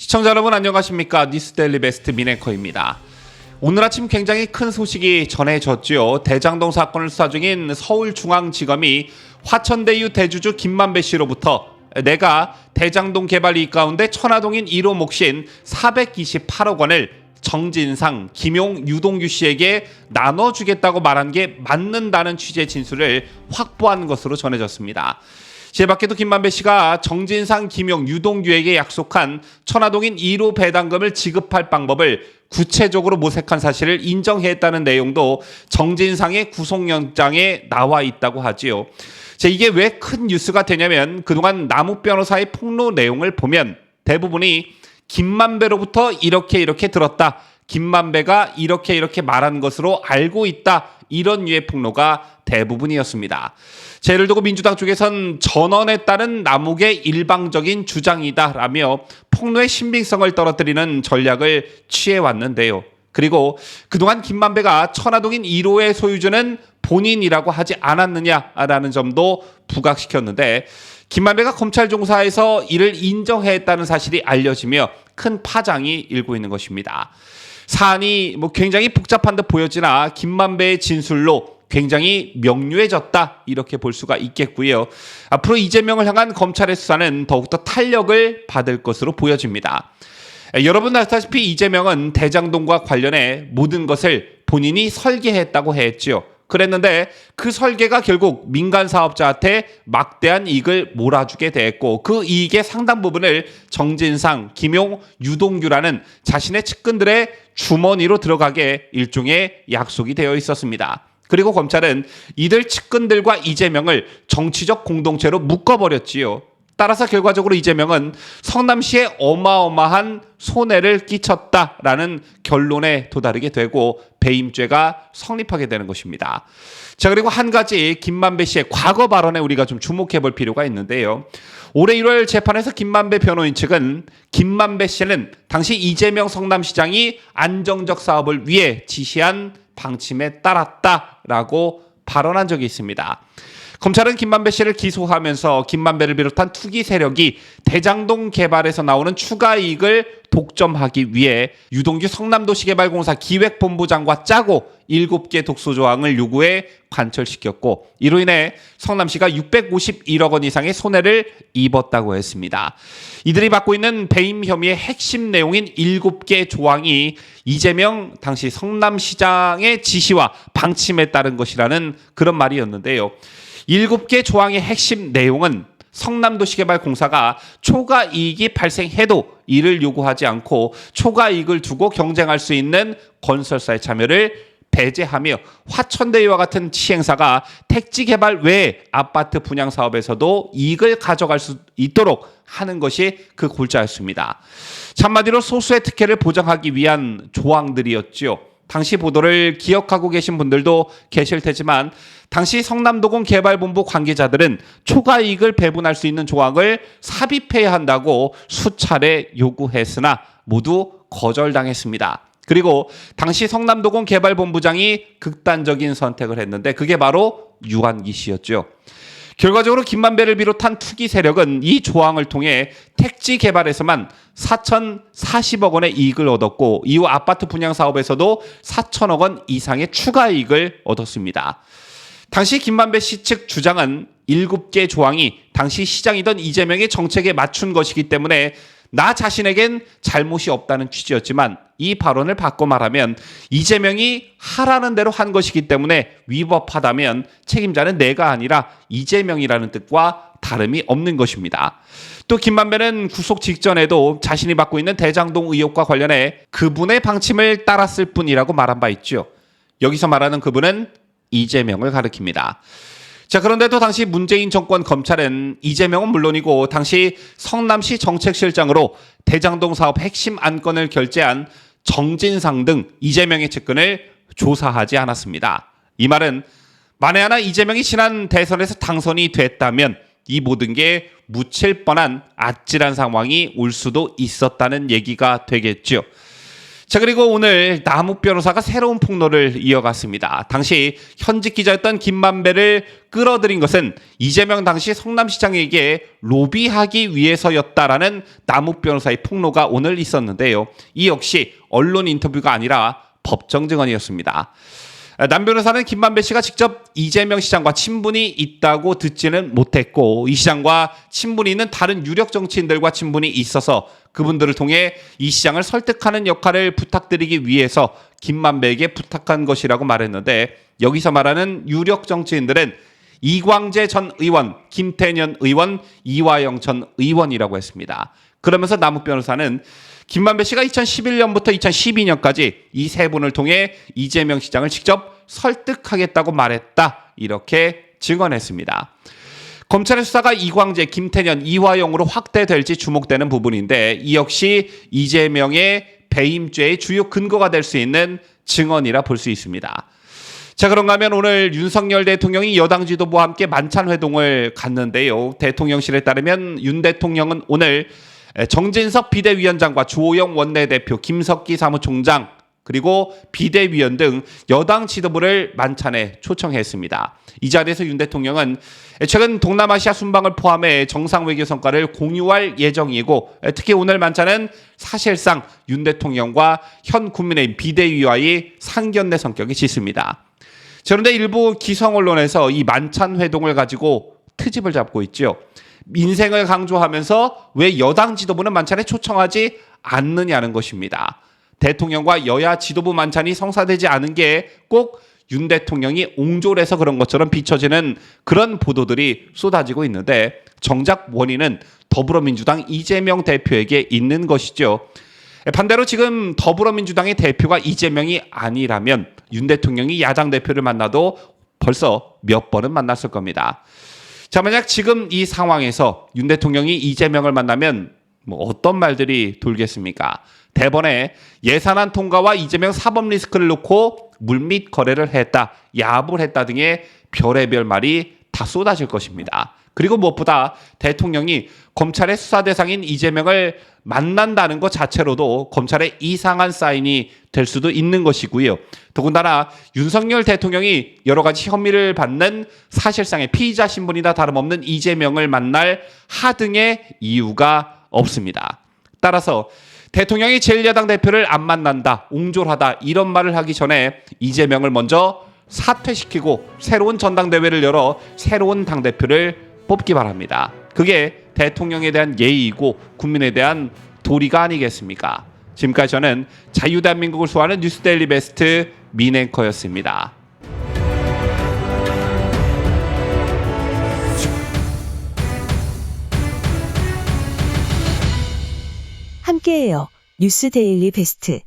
시청자 여러분 안녕하십니까? 뉴스데일리 베스트 민앵커입니다. 오늘 아침 굉장히 큰 소식이 전해졌죠. 대장동 사건을 수사 중인 서울중앙지검이 화천대유 대주주 김만배 씨로부터 내가 대장동 개발 이익 가운데 천화동인 1호 몫인 428억 원을 정진상, 김용, 유동규 씨에게 나눠주겠다고 말한 게 맞는다는 취지의 진술을 확보한 것으로 전해졌습니다. 제 밖에도 김만배 씨가 정진상, 김용, 유동규에게 약속한 천화동인 1호 배당금을 지급할 방법을 구체적으로 모색한 사실을 인정했다는 내용도 정진상의 구속영장에 나와 있다고 하지요. 이게 왜 큰 뉴스가 되냐면 그동안 남욱 변호사의 폭로 내용을 보면 대부분이 김만배로부터 이렇게 들었다. 김만배가 이렇게 말한 것으로 알고 있다. 이런 류의 폭로가 대부분이었습니다. 예를 두고 민주당 쪽에선 전원에 따른 남욱의 일방적인 주장이다라며 폭로의 신빙성을 떨어뜨리는 전략을 취해왔는데요. 그리고 그동안 김만배가 천화동인 1호의 소유주는 본인이라고 하지 않았느냐라는 점도 부각시켰는데 김만배가 검찰 종사에서 이를 인정했다는 사실이 알려지며 큰 파장이 일고 있는 것입니다. 사안이 굉장히 복잡한 듯 보여지나 김만배의 진술로 굉장히 명료해졌다 이렇게 볼 수가 있겠고요. 앞으로 이재명을 향한 검찰의 수사는 더욱더 탄력을 받을 것으로 보여집니다. 여러분 아시다시피 이재명은 대장동과 관련해 모든 것을 본인이 설계했다고 했죠. 그랬는데 그 설계가 결국 민간 사업자한테 막대한 이익을 몰아주게 됐고 그 이익의 상당 부분을 정진상, 김용, 유동규라는 자신의 측근들의 주머니로 들어가게 일종의 약속이 되어 있었습니다. 그리고 검찰은 이들 측근들과 이재명을 정치적 공동체로 묶어버렸지요. 따라서 결과적으로 이재명은 성남시에 어마어마한 손해를 끼쳤다라는 결론에 도달하게 되고 배임죄가 성립하게 되는 것입니다. 그리고 한 가지 김만배 씨의 과거 발언에 우리가 좀 주목해 볼 필요가 있는데요. 올해 1월 재판에서 김만배 변호인 측은 김만배 씨는 당시 이재명 성남시장이 안정적 사업을 위해 지시한 방침에 따랐다라고 발언한 적이 있습니다. 검찰은 김만배 씨를 기소하면서 김만배를 비롯한 투기 세력이 대장동 개발에서 나오는 추가 이익을 독점하기 위해 유동규 성남도시개발공사 기획본부장과 짜고 7개 독소조항을 요구해 관철시켰고 이로 인해 성남시가 651억 원 이상의 손해를 입었다고 했습니다. 이들이 받고 있는 배임 혐의의 핵심 내용인 7개 조항이 이재명 당시 성남시장의 지시와 방침에 따른 것이라는 그런 말이었는데요. 7개 조항의 핵심 내용은 성남도시개발공사가 초과 이익이 발생해도 이를 요구하지 않고 초과 이익을 두고 경쟁할 수 있는 건설사의 참여를 배제하며 화천대유와 같은 시행사가 택지 개발 외에 아파트 분양 사업에서도 이익을 가져갈 수 있도록 하는 것이 그 골자였습니다. 한마디로 소수의 특혜를 보장하기 위한 조항들이었지요. 당시 보도를 기억하고 계신 분들도 계실 테지만 당시 성남도공 개발본부 관계자들은 초과 이익을 배분할 수 있는 조항을 삽입해야 한다고 수차례 요구했으나 모두 거절당했습니다. 그리고 당시 성남도공 개발본부장이 극단적인 선택을 했는데 그게 바로 유한기 씨였죠. 결과적으로 김만배를 비롯한 투기 세력은 이 조항을 통해 택지 개발에서만 4,040억 원의 이익을 얻었고 이후 아파트 분양 사업에서도 4천억 원 이상의 추가 이익을 얻었습니다. 당시 김만배 씨 측 주장은 7개 조항이 당시 시장이던 이재명의 정책에 맞춘 것이기 때문에 나 자신에겐 잘못이 없다는 취지였지만 이 발언을 바꿔 말하면 이재명이 하라는 대로 한 것이기 때문에 위법하다면 책임자는 내가 아니라 이재명이라는 뜻과 다름이 없는 것입니다. 또 김만배는 구속 직전에도 자신이 받고 있는 대장동 의혹과 관련해 그분의 방침을 따랐을 뿐이라고 말한 바 있죠. 여기서 말하는 그분은 이재명을 가리킵니다. 그런데도 당시 문재인 정권 검찰은 이재명은 물론이고 당시 성남시 정책실장으로 대장동 사업 핵심 안건을 결재한 정진상 등 이재명의 측근을 조사하지 않았습니다. 이 말은 만에 하나 이재명이 지난 대선에서 당선이 됐다면 이 모든 게 묻힐 뻔한 아찔한 상황이 올 수도 있었다는 얘기가 되겠죠. 자, 그리고 오늘 남욱 변호사가 새로운 폭로를 이어갔습니다. 당시 현직 기자였던 김만배를 끌어들인 것은 이재명 당시 성남시장에게 로비하기 위해서였다라는 남욱 변호사의 폭로가 오늘 있었는데요. 이 역시 언론 인터뷰가 아니라 법정 증언이었습니다. 남 변호사는 김만배 씨가 직접 이재명 시장과 친분이 있다고 듣지는 못했고, 이 시장과 친분이 있는 다른 유력 정치인들과 친분이 있어서 그분들을 통해 이 시장을 설득하는 역할을 부탁드리기 위해서 김만배에게 부탁한 것이라고 말했는데, 여기서 말하는 유력 정치인들은 이광재 전 의원, 김태년 의원, 이화영 전 의원이라고 했습니다. 그러면서 남욱 변호사는 김만배 씨가 2011년부터 2012년까지 이 세 분을 통해 이재명 시장을 직접 설득하겠다고 말했다, 이렇게 증언했습니다. 검찰의 수사가 이광재, 김태년, 이화영으로 확대될지 주목되는 부분인데, 이 역시 이재명의 배임죄의 주요 근거가 될 수 있는 증언이라 볼 수 있습니다. 자, 그런가 하면 오늘 윤석열 대통령이 여당 지도부와 함께 만찬 회동을 갔는데요. 대통령실에 따르면 윤 대통령은 오늘 정진석 비대위원장과 주호영 원내대표, 김석기 사무총장, 그리고 비대위원 등 여당 지도부를 만찬에 초청했습니다. 이 자리에서 윤 대통령은 최근 동남아시아 순방을 포함해 정상외교 성과를 공유할 예정이고, 특히 오늘 만찬은 사실상 윤 대통령과 현 국민의힘 비대위와의 상견례 성격이 짙습니다. 그런데 일부 기성 언론에서 이 만찬 회동을 가지고 트집을 잡고 있죠. 민생을 강조하면서 왜 여당 지도부는 만찬에 초청하지 않느냐는 것입니다. 대통령과 여야 지도부 만찬이 성사되지 않은 게 꼭 윤 대통령이 옹졸해서 그런 것처럼 비춰지는 그런 보도들이 쏟아지고 있는데, 정작 원인은 더불어민주당 이재명 대표에게 있는 것이죠. 반대로 지금 더불어민주당의 대표가 이재명이 아니라면 윤 대통령이 야당 대표를 만나도 벌써 몇 번은 만났을 겁니다. 자, 만약 지금 이 상황에서 윤 대통령이 이재명을 만나면 어떤 말들이 돌겠습니까? 대번에 예산안 통과와 이재명 사법 리스크를 놓고 물밑 거래를 했다, 야합을 했다 등의 별의별 말이 다 쏟아질 것입니다. 그리고 무엇보다 대통령이 검찰의 수사 대상인 이재명을 만난다는 것 자체로도 검찰의 이상한 사인이 될 수도 있는 것이고요. 더군다나 윤석열 대통령이 여러 가지 혐의를 받는 사실상의 피의자 신분이나 다름없는 이재명을 만날 하등의 이유가 없습니다. 따라서 대통령이 제1야당 대표를 안 만난다, 옹졸하다, 이런 말을 하기 전에 이재명을 먼저 사퇴시키고 새로운 전당대회를 열어 새로운 당대표를 뽑기 바랍니다. 그게 대통령에 대한 예의이고 국민에 대한 도리가 아니겠습니까? 지금까지 저는 자유대한민국을 수호하는 뉴스데일리 베스트 민앵커였습니다. 함께해요. 뉴스 데일리 베스트.